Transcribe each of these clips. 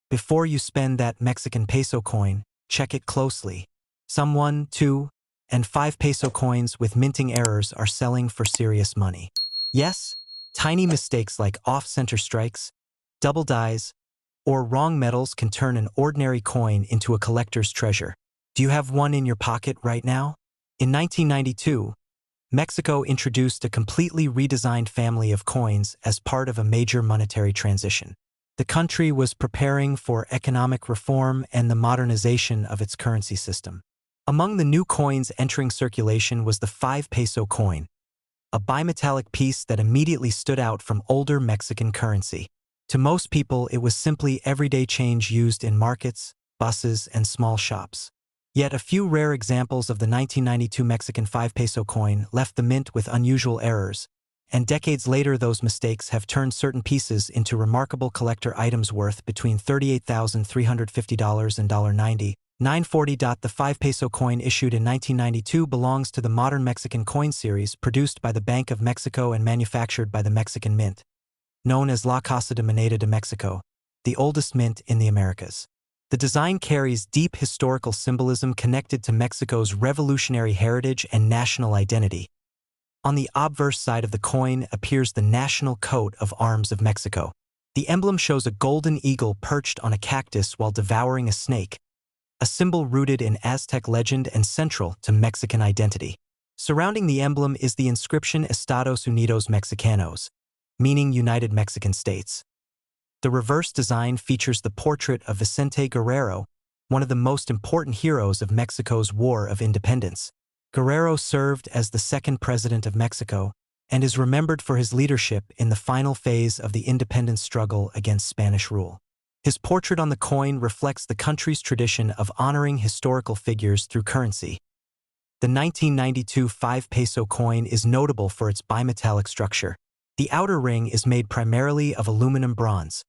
Before you spend that Mexican peso coin, check it closely. Some 1, 2, and 5 peso coins with minting errors are selling for serious money. Yes, tiny mistakes like off-center strikes, double dies, or wrong metals can turn an ordinary coin into a collector's treasure. Do you have one in your pocket right now? In 1992, Mexico introduced a completely redesigned family of coins as part of a major monetary transition. The country was preparing for economic reform and the modernization of its currency system. Among the new coins entering circulation was the 5 peso coin, a bimetallic piece that immediately stood out from older Mexican currency. To most people, it was simply everyday change used in markets, buses, and small shops. Yet a few rare examples of the 1992 Mexican 5 peso coin left the mint with unusual errors, and decades later those mistakes have turned certain pieces into remarkable collector items worth between $38,350 and $90. 940. The 5 peso coin issued in 1992 belongs to the modern Mexican coin series produced by the Bank of Mexico and manufactured by the Mexican Mint, known as La Casa de Moneda de Mexico, the oldest mint in the Americas. The design carries deep historical symbolism connected to Mexico's revolutionary heritage and national identity. On the obverse side of the coin appears the national coat of arms of Mexico. The emblem shows a golden eagle perched on a cactus while devouring a snake, a symbol rooted in Aztec legend and central to Mexican identity. Surrounding the emblem is the inscription Estados Unidos Mexicanos, meaning United Mexican States. The reverse design features the portrait of Vicente Guerrero, one of the most important heroes of Mexico's War of Independence. Guerrero served as the second president of Mexico and is remembered for his leadership in the final phase of the independence struggle against Spanish rule. His portrait on the coin reflects the country's tradition of honoring historical figures through currency. The 1992 5 peso coin is notable for its bimetallic structure. The outer ring is made primarily of aluminum bronze,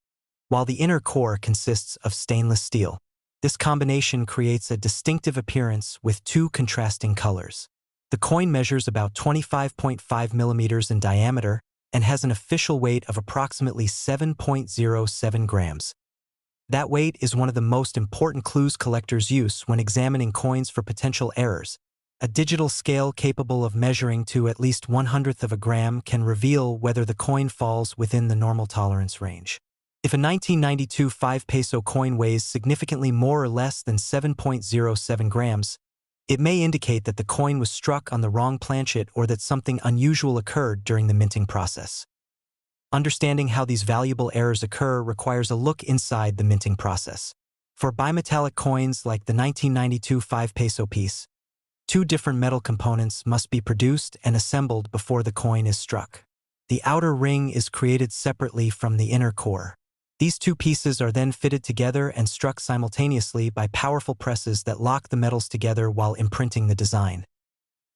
while the inner core consists of stainless steel. This combination creates a distinctive appearance with two contrasting colors. The coin measures about 25.5 millimeters in diameter and has an official weight of approximately 7.07 grams. That weight is one of the most important clues collectors use when examining coins for potential errors. A digital scale capable of measuring to at least 1/100th of a gram can reveal whether the coin falls within the normal tolerance range. If a 1992 5 peso coin weighs significantly more or less than 7.07 grams, it may indicate that the coin was struck on the wrong planchet or that something unusual occurred during the minting process. Understanding how these valuable errors occur requires a look inside the minting process. For bimetallic coins like the 1992 5 peso piece, two different metal components must be produced and assembled before the coin is struck. The outer ring is created separately from the inner core. These two pieces are then fitted together and struck simultaneously by powerful presses that lock the metals together while imprinting the design.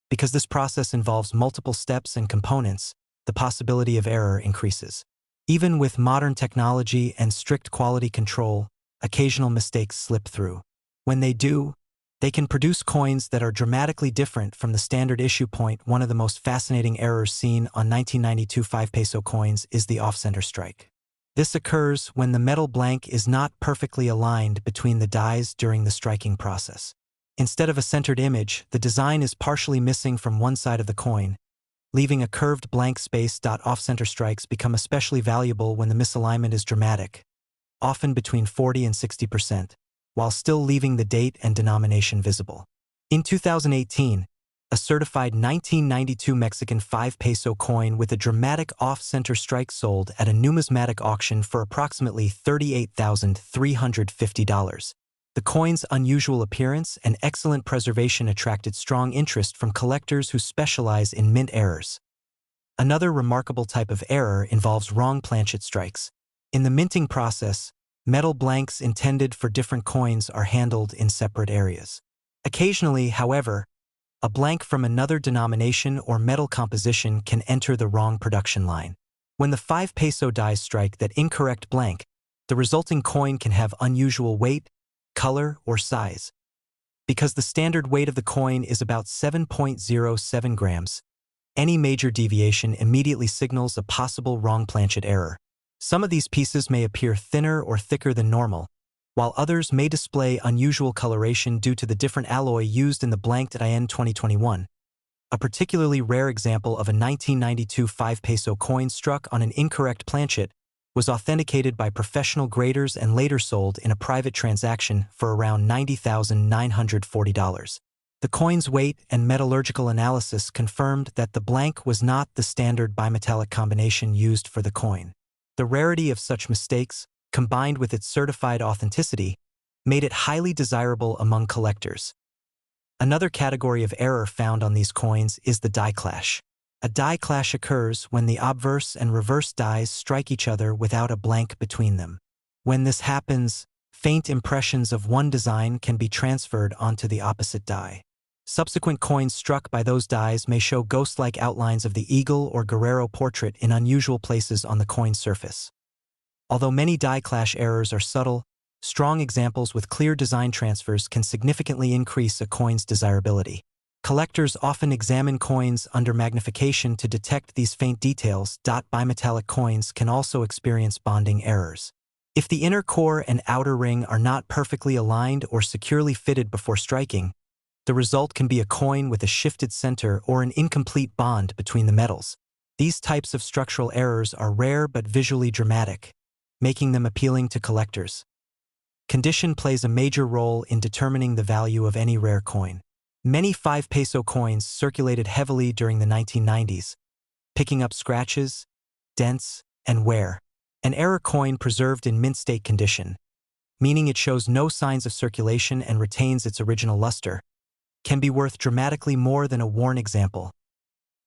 Because this process involves multiple steps and components, the possibility of error increases. Even with modern technology and strict quality control, occasional mistakes slip through. When they do, they can produce coins that are dramatically different from the standard issue point. One of the most fascinating errors seen on 1992 5 peso coins is the off-center strike. This occurs when the metal blank is not perfectly aligned between the dies during the striking process. Instead of a centered image, the design is partially missing from one side of the coin, leaving a curved blank space. Off-center strikes become especially valuable when the misalignment is dramatic, often between 40 and 60%. While still leaving the date and denomination visible. In 2018, a certified 1992 Mexican 5 peso coin with a dramatic off-center strike sold at a numismatic auction for approximately $38,350. The coin's unusual appearance and excellent preservation attracted strong interest from collectors who specialize in mint errors. Another remarkable type of error involves wrong planchet strikes. In the minting process, metal blanks intended for different coins are handled in separate areas. Occasionally, however, a blank from another denomination or metal composition can enter the wrong production line. When the 5 peso dies strike that incorrect blank, the resulting coin can have unusual weight, color, or size. Because the standard weight of the coin is about 7.07 grams, any major deviation immediately signals a possible wrong planchet error. Some of these pieces may appear thinner or thicker than normal, while others may display unusual coloration due to the different alloy used in the blanked IN 2021. A particularly rare example of a 1992 5 peso coin struck on an incorrect planchet was authenticated by professional graders and later sold in a private transaction for around $90,940. The coin's weight and metallurgical analysis confirmed that the blank was not the standard bimetallic combination used for the coin. The rarity of such mistakes, combined with its certified authenticity, made it highly desirable among collectors. Another category of error found on these coins is the die clash. A die clash occurs when the obverse and reverse dies strike each other without a blank between them. When this happens, faint impressions of one design can be transferred onto the opposite die. Subsequent coins struck by those dies may show ghost-like outlines of the eagle or guerrero portrait in unusual places on the coin's surface. Although many die clash errors are subtle, strong examples with clear design transfers can significantly increase a coin's desirability. Collectors often examine coins under magnification to detect these faint details. Bimetallic coins can also experience bonding errors. If the inner core and outer ring are not perfectly aligned or securely fitted before striking, the result can be a coin with a shifted center or an incomplete bond between the metals. These types of structural errors are rare but visually dramatic, making them appealing to collectors. Condition plays a major role in determining the value of any rare coin. Many 5 peso coins circulated heavily during the 1990s, picking up scratches, dents, and wear. An error coin preserved in mint state condition, meaning it shows no signs of circulation and retains its original luster, can be worth dramatically more than a worn example.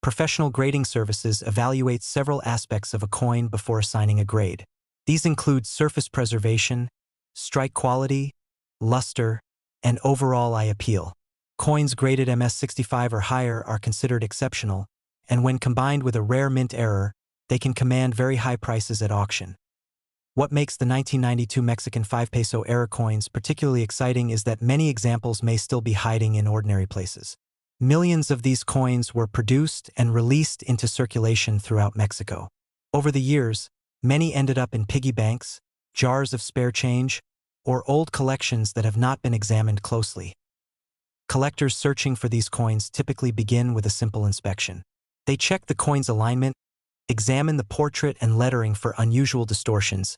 Professional grading services evaluate several aspects of a coin before assigning a grade. These include surface preservation, strike quality, luster, and overall eye appeal. Coins graded MS65 or higher are considered exceptional, and when combined with a rare mint error, they can command very high prices at auction. What makes the 1992 Mexican 5 peso error coins particularly exciting is that many examples may still be hiding in ordinary places. Millions of these coins were produced and released into circulation throughout Mexico. Over the years, many ended up in piggy banks, jars of spare change, or old collections that have not been examined closely. Collectors searching for these coins typically begin with a simple inspection. They check the coin's alignment, examine the portrait and lettering for unusual distortions,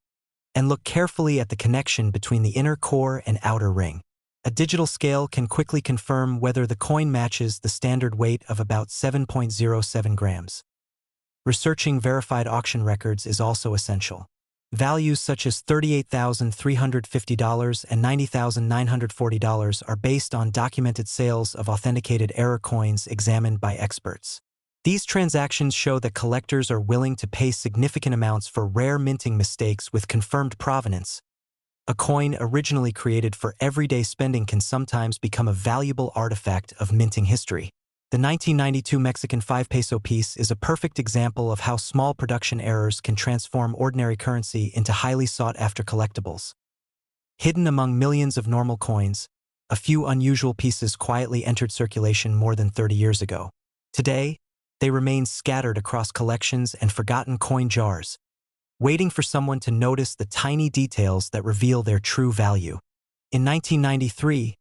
and look carefully at the connection between the inner core and outer ring. A digital scale can quickly confirm whether the coin matches the standard weight of about 7.07 grams. Researching verified auction records is also essential. Values such as $38,350 and $90,940 are based on documented sales of authenticated error coins examined by experts. These transactions show that collectors are willing to pay significant amounts for rare minting mistakes with confirmed provenance. A coin originally created for everyday spending can sometimes become a valuable artifact of minting history. The 1992 Mexican 5 peso piece is a perfect example of how small production errors can transform ordinary currency into highly sought-after collectibles. Hidden among millions of normal coins, a few unusual pieces quietly entered circulation more than 30 years ago. Today, they remain scattered across collections and forgotten coin jars, waiting for someone to notice the tiny details that reveal their true value. In 1993,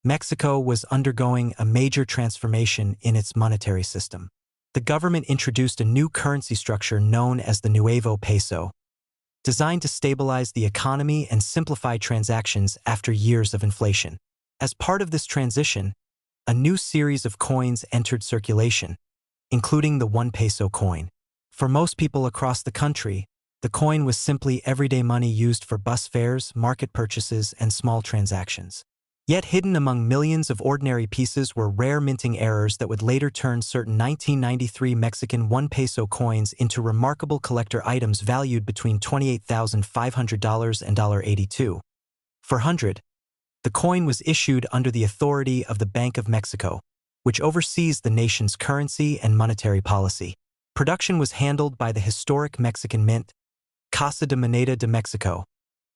Mexico was undergoing a major transformation in its monetary system. The government introduced a new currency structure known as the Nuevo Peso, designed to stabilize the economy and simplify transactions after years of inflation. As part of this transition, a new series of coins entered circulation, including the 1 peso coin. For most people across the country, the coin was simply everyday money used for bus fares, market purchases, and small transactions. Yet hidden among millions of ordinary pieces were rare minting errors that would later turn certain 1993 Mexican 1 peso coins into remarkable collector items valued between $28,500 and $82,400. The coin was issued under the authority of the Bank of Mexico, which oversees the nation's currency and monetary policy. Production was handled by the historic Mexican Mint, Casa de Moneda de Mexico,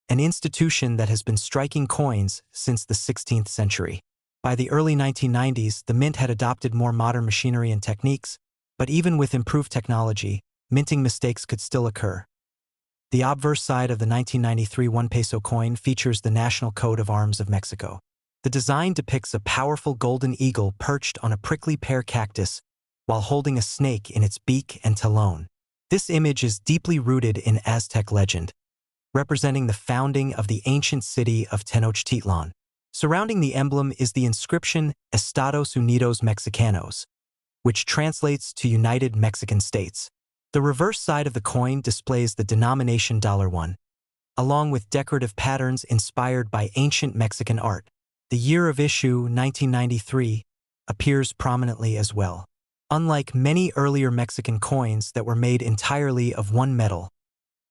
an institution that has been striking coins since the 16th century. By the early 1990s, the mint had adopted more modern machinery and techniques, but even with improved technology, minting mistakes could still occur. The obverse side of the 1993 1 peso coin features the national coat of arms of Mexico. The design depicts a powerful golden eagle perched on a prickly pear cactus while holding a snake in its beak and talon. This image is deeply rooted in Aztec legend, representing the founding of the ancient city of Tenochtitlan. Surrounding the emblem is the inscription Estados Unidos Mexicanos, which translates to United Mexican States. The reverse side of the coin displays the denomination $1, along with decorative patterns inspired by ancient Mexican art. The year of issue, 1993, appears prominently as well. Unlike many earlier Mexican coins that were made entirely of one metal,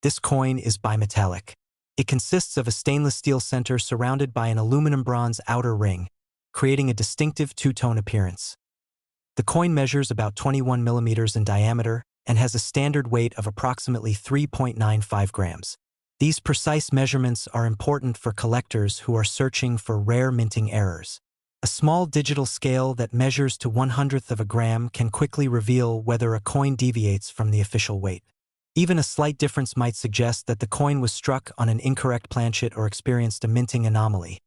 this coin is bimetallic. It consists of a stainless steel center surrounded by an aluminum bronze outer ring, creating a distinctive two-tone appearance. The coin measures about 21 millimeters in diameter and has a standard weight of approximately 3.95 grams. These precise measurements are important for collectors who are searching for rare minting errors. A small digital scale that measures to 1/100th of a gram can quickly reveal whether a coin deviates from the official weight. Even a slight difference might suggest that the coin was struck on an incorrect planchet or experienced a minting anomaly.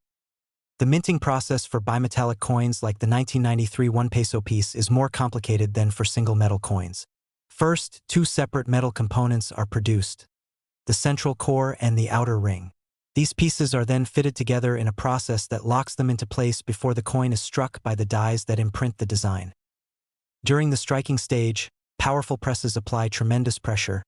The minting process for bimetallic coins like the 1993 1 peso piece is more complicated than for single metal coins. First, two separate metal components are produced: the central core and the outer ring. These pieces are then fitted together in a process that locks them into place before the coin is struck by the dies that imprint the design. During the striking stage, powerful presses apply tremendous pressure,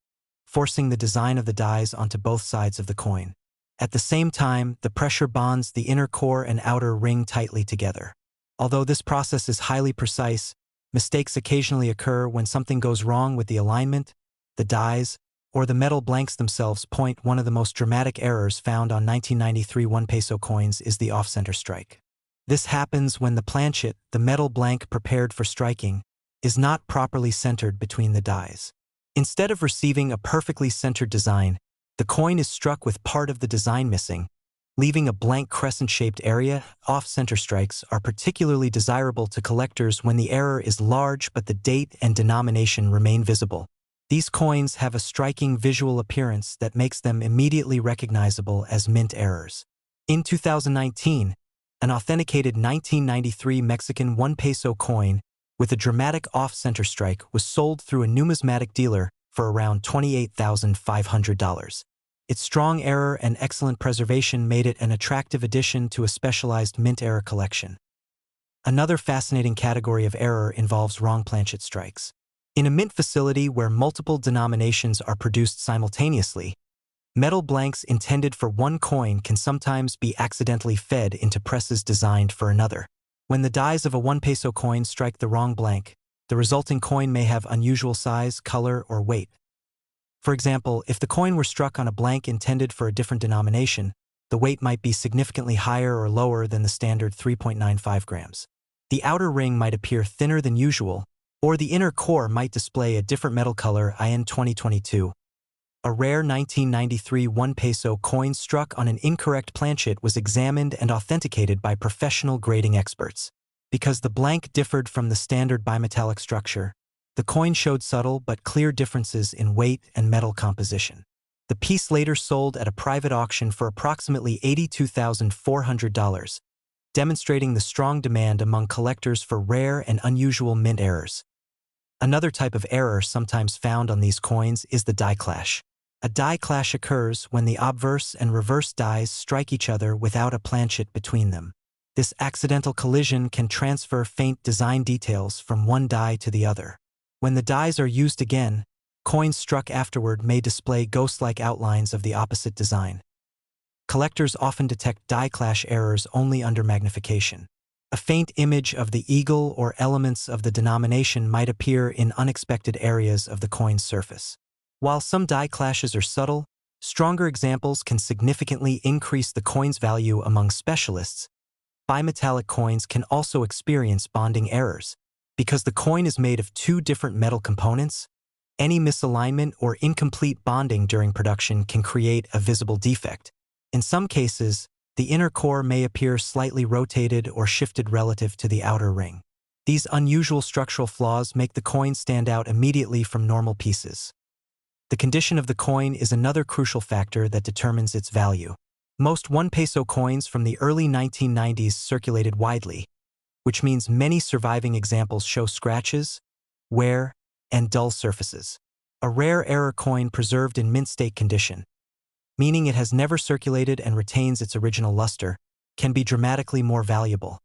forcing the design of the dies onto both sides of the coin. At the same time, the pressure bonds the inner core and outer ring tightly together. Although this process is highly precise, mistakes occasionally occur when something goes wrong with the alignment, the dies, or the metal blanks themselves. One of the most dramatic errors found on 1993 1 peso coins is the off-center strike. This happens when the planchet, the metal blank prepared for striking, is not properly centered between the dies. Instead of receiving a perfectly centered design, the coin is struck with part of the design missing, leaving a blank crescent-shaped area. Off-center strikes are particularly desirable to collectors when the error is large but the date and denomination remain visible. These coins have a striking visual appearance that makes them immediately recognizable as mint errors. In 2019, an authenticated 1993 Mexican 1 peso coin with a dramatic off-center strike was sold through a numismatic dealer for around $28,500. Its strong error and excellent preservation made it an attractive addition to a specialized mint error collection. Another fascinating category of error involves wrong planchet strikes. In a mint facility where multiple denominations are produced simultaneously, metal blanks intended for one coin can sometimes be accidentally fed into presses designed for another. When the dies of a 1 peso coin strike the wrong blank, the resulting coin may have unusual size, color, or weight. For example, if the coin were struck on a blank intended for a different denomination, the weight might be significantly higher or lower than the standard 3.95 grams. The outer ring might appear thinner than usual, or the inner core might display a different metal color. In 2022, a rare 1993 1 peso coin struck on an incorrect planchet was examined and authenticated by professional grading experts. Because the blank differed from the standard bimetallic structure, the coin showed subtle but clear differences in weight and metal composition. The piece later sold at a private auction for approximately $82,400, demonstrating the strong demand among collectors for rare and unusual mint errors. Another type of error sometimes found on these coins is the die clash. A die clash occurs when the obverse and reverse dies strike each other without a planchet between them. This accidental collision can transfer faint design details from one die to the other. When the dies are used again, coins struck afterward may display ghost-like outlines of the opposite design. Collectors often detect die clash errors only under magnification. A faint image of the eagle or elements of the denomination might appear in unexpected areas of the coin's surface. While some die clashes are subtle, stronger examples can significantly increase the coin's value among specialists. Bimetallic coins can also experience bonding errors. Because the coin is made of two different metal components, any misalignment or incomplete bonding during production can create a visible defect. In some cases, the inner core may appear slightly rotated or shifted relative to the outer ring. These unusual structural flaws make the coin stand out immediately from normal pieces. The condition of the coin is another crucial factor that determines its value. Most 1 peso coins from the early 1990s circulated widely, which means many surviving examples show scratches, wear, and dull surfaces. A rare error coin preserved in mint state condition, meaning it has never circulated and retains its original luster, can be dramatically more valuable.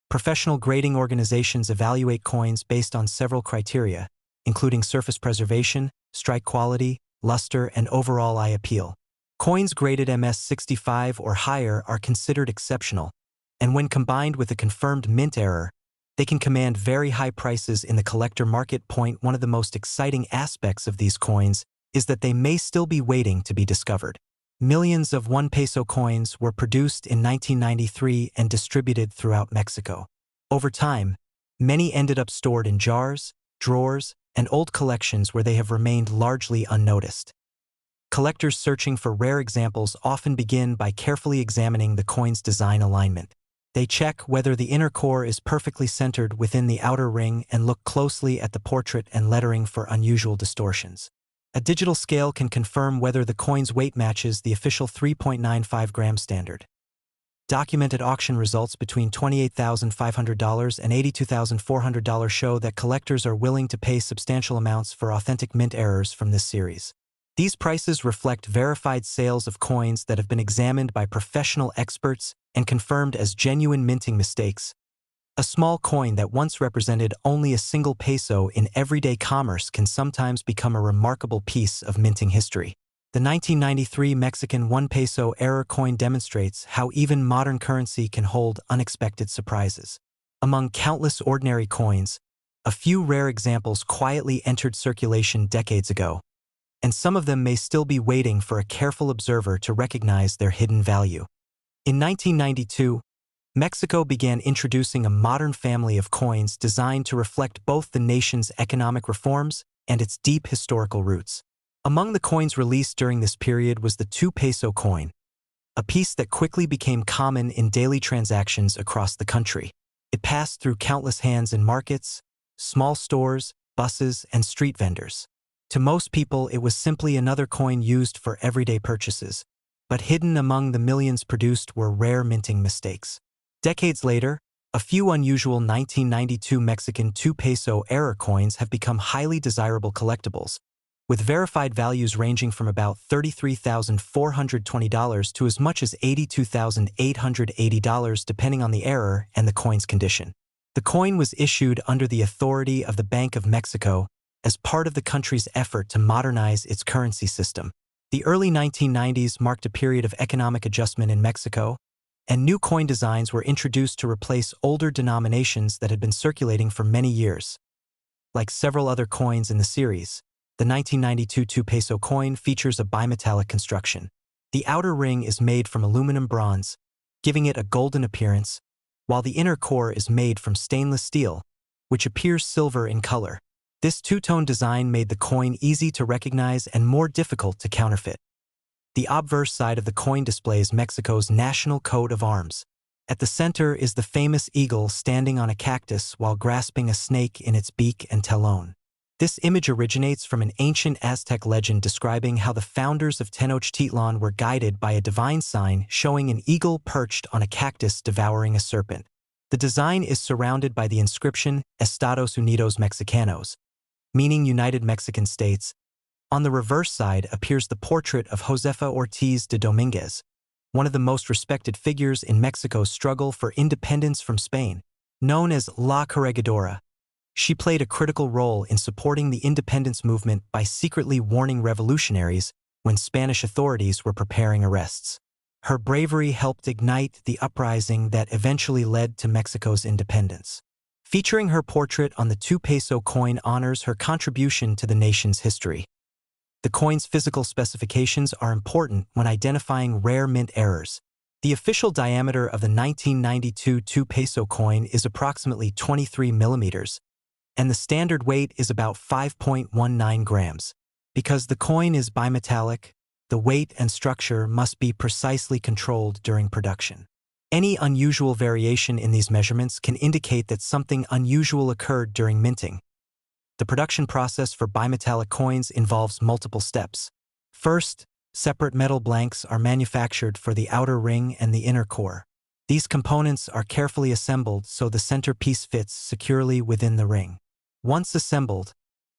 Professional grading organizations evaluate coins based on several criteria, including surface preservation, strike quality, luster, and overall eye appeal. Coins graded MS65 or higher are considered exceptional, and when combined with a confirmed mint error, they can command very high prices in the collector market. One of the most exciting aspects of these coins is that they may still be waiting to be discovered. Millions of 1 peso coins were produced in 1993 and distributed throughout Mexico. Over time, many ended up stored in jars, drawers, and old collections where they have remained largely unnoticed. Collectors searching for rare examples often begin by carefully examining the coin's design alignment. They check whether the inner core is perfectly centered within the outer ring and look closely at the portrait and lettering for unusual distortions. A digital scale can confirm whether the coin's weight matches the official 3.95 gram standard. Documented auction results between $28,500 and $82,400 show that collectors are willing to pay substantial amounts for authentic mint errors from this series. These prices reflect verified sales of coins that have been examined by professional experts and confirmed as genuine minting mistakes. A small coin that once represented only a single peso in everyday commerce can sometimes become a remarkable piece of minting history. The 1993 Mexican 1 peso error coin demonstrates how even modern currency can hold unexpected surprises. Among countless ordinary coins, a few rare examples quietly entered circulation decades ago, and some of them may still be waiting for a careful observer to recognize their hidden value. In 1992, Mexico began introducing a modern family of coins designed to reflect both the nation's economic reforms and its deep historical roots. Among the coins released during this period was the 2 peso coin, a piece that quickly became common in daily transactions across the country. It passed through countless hands in markets, small stores, buses, and street vendors. To most people, it was simply another coin used for everyday purchases, but hidden among the millions produced were rare minting mistakes. Decades later, a few unusual 1992 Mexican 2 peso error coins have become highly desirable collectibles, with verified values ranging from about $33,420 to as much as $82,880 depending on the error and the coin's condition. The coin was issued under the authority of the Bank of Mexico as part of the country's effort to modernize its currency system. The early 1990s marked a period of economic adjustment in Mexico, and new coin designs were introduced to replace older denominations that had been circulating for many years. Like several other coins in the series, the 1992 2 peso coin features a bimetallic construction. The outer ring is made from aluminum bronze, giving it a golden appearance, while the inner core is made from stainless steel, which appears silver in color. This two-tone design made the coin easy to recognize and more difficult to counterfeit. The obverse side of the coin displays Mexico's national coat of arms. At the center is the famous eagle standing on a cactus while grasping a snake in its beak and talon. This image originates from an ancient Aztec legend describing how the founders of Tenochtitlan were guided by a divine sign showing an eagle perched on a cactus devouring a serpent. The design is surrounded by the inscription Estados Unidos Mexicanos, meaning United Mexican States. On the reverse side appears the portrait of Josefa Ortiz de Domínguez, one of the most respected figures in Mexico's struggle for independence from Spain. Known as La Corregidora, she played a critical role in supporting the independence movement by secretly warning revolutionaries when Spanish authorities were preparing arrests. Her bravery helped ignite the uprising that eventually led to Mexico's independence. Featuring her portrait on the 2 peso coin honors her contribution to the nation's history. The coin's physical specifications are important when identifying rare mint errors. The official diameter of the 1992 2 peso coin is approximately 23 millimeters, and the standard weight is about 5.19 grams. Because the coin is bimetallic, the weight and structure must be precisely controlled during production. Any unusual variation in these measurements can indicate that something unusual occurred during minting. The production process for bimetallic coins involves multiple steps. First, separate metal blanks are manufactured for the outer ring and the inner core. These components are carefully assembled so the center piece fits securely within the ring. Once assembled,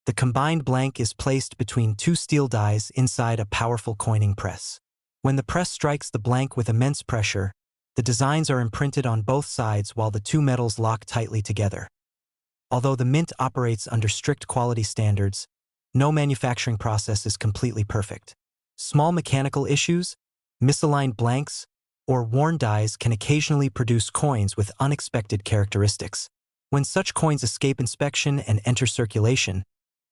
the combined blank is placed between two steel dies inside a powerful coining press. When the press strikes the blank with immense pressure, the designs are imprinted on both sides while the two metals lock tightly together. Although the mint operates under strict quality standards, no manufacturing process is completely perfect. Small mechanical issues, misaligned blanks, or worn dies can occasionally produce coins with unexpected characteristics. When such coins escape inspection and enter circulation,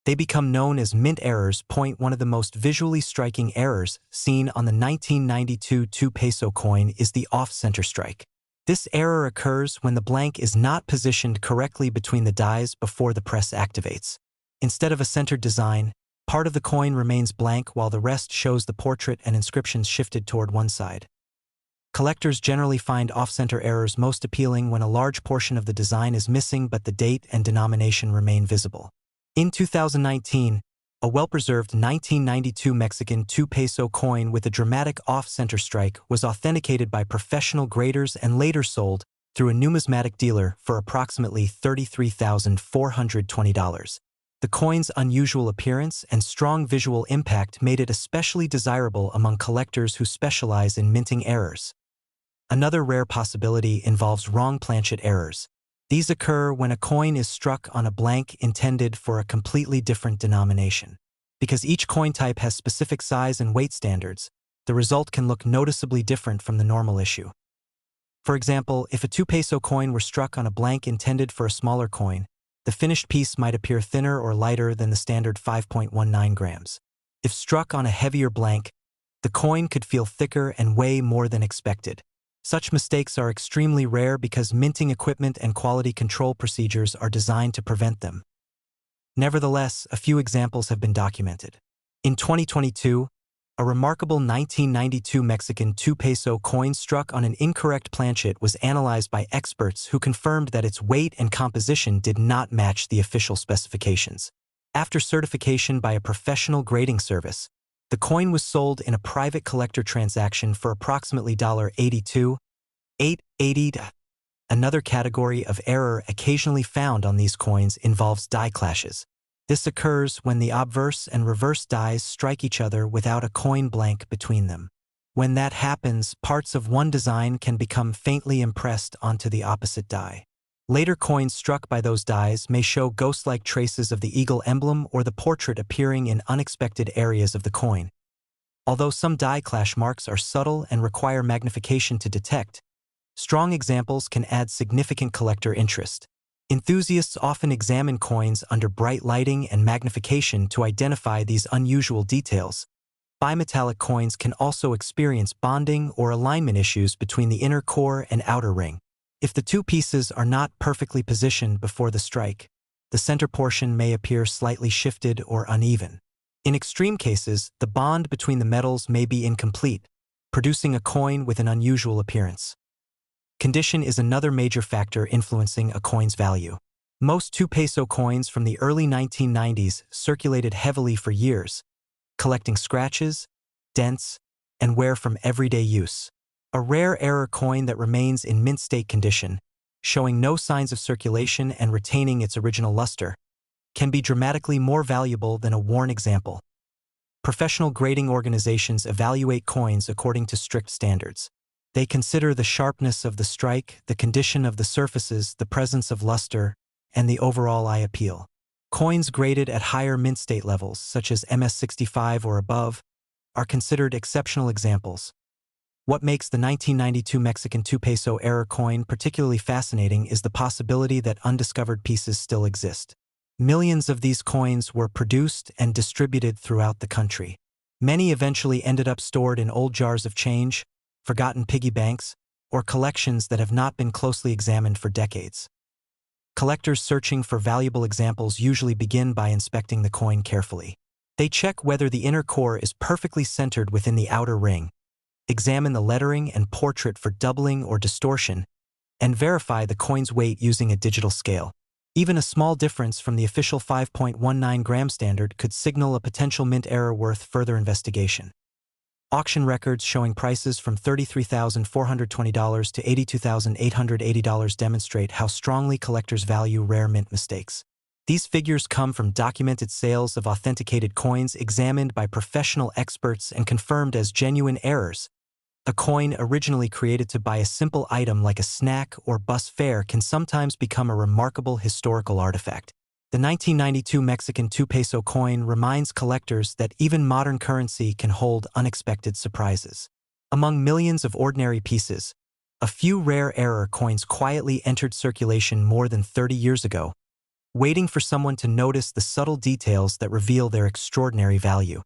they become known as mint errors. One of the most visually striking errors seen on the 1992 2 peso coin is the off-center strike. This error occurs when the blank is not positioned correctly between the dies before the press activates. Instead of a centered design, part of the coin remains blank while the rest shows the portrait and inscriptions shifted toward one side. Collectors generally find off-center errors most appealing when a large portion of the design is missing but the date and denomination remain visible. In 2019, a well-preserved 1992 Mexican 2 peso coin with a dramatic off-center strike was authenticated by professional graders and later sold through a numismatic dealer for approximately $33,420. The coin's unusual appearance and strong visual impact made it especially desirable among collectors who specialize in minting errors. Another rare possibility involves wrong planchet errors. These occur when a coin is struck on a blank intended for a completely different denomination. Because each coin type has specific size and weight standards, the result can look noticeably different from the normal issue. For example, if a 2 peso coin were struck on a blank intended for a smaller coin, the finished piece might appear thinner or lighter than the standard 5.19 grams. If struck on a heavier blank, the coin could feel thicker and weigh more than expected. Such mistakes are extremely rare because minting equipment and quality control procedures are designed to prevent them. Nevertheless, a few examples have been documented. In 2022, a remarkable 1992 Mexican 2 peso coin struck on an incorrect planchet was analyzed by experts who confirmed that its weight and composition did not match the official specifications. After certification by a professional grading service, the coin was sold in a private collector transaction for approximately $82,880. Another category of error occasionally found on these coins involves die clashes. This occurs when the obverse and reverse dies strike each other without a coin blank between them. When that happens, parts of one design can become faintly impressed onto the opposite die. Later coins struck by those dies may show ghost-like traces of the eagle emblem or the portrait appearing in unexpected areas of the coin. Although some die clash marks are subtle and require magnification to detect, strong examples can add significant collector interest. Enthusiasts often examine coins under bright lighting and magnification to identify these unusual details. Bimetallic coins can also experience bonding or alignment issues between the inner core and outer ring. If the two pieces are not perfectly positioned before the strike, the center portion may appear slightly shifted or uneven. In extreme cases, the bond between the metals may be incomplete, producing a coin with an unusual appearance. Condition is another major factor influencing a coin's value. Most 2 peso coins from the early 1990s circulated heavily for years, collecting scratches, dents, and wear from everyday use. A rare error coin that remains in mint state condition, showing no signs of circulation and retaining its original luster, can be dramatically more valuable than a worn example. Professional grading organizations evaluate coins according to strict standards. They consider the sharpness of the strike, the condition of the surfaces, the presence of luster, and the overall eye appeal. Coins graded at higher mint state levels, such as MS65 or above, are considered exceptional examples. What makes the 1992 Mexican 2 peso error coin particularly fascinating is the possibility that undiscovered pieces still exist. Millions of these coins were produced and distributed throughout the country. Many eventually ended up stored in old jars of change, forgotten piggy banks, or collections that have not been closely examined for decades. Collectors searching for valuable examples usually begin by inspecting the coin carefully. They check whether the inner core is perfectly centered within the outer ring, examine the lettering and portrait for doubling or distortion, and verify the coin's weight using a digital scale. Even a small difference from the official 5.19 gram standard could signal a potential mint error worth further investigation. Auction records showing prices from $33,420 to $82,880 demonstrate how strongly collectors value rare mint mistakes. These figures come from documented sales of authenticated coins examined by professional experts and confirmed as genuine errors. A coin originally created to buy a simple item like a snack or bus fare can sometimes become a remarkable historical artifact. The 1992 Mexican 2 peso coin reminds collectors that even modern currency can hold unexpected surprises. Among millions of ordinary pieces, a few rare error coins quietly entered circulation more than 30 years ago, waiting for someone to notice the subtle details that reveal their extraordinary value.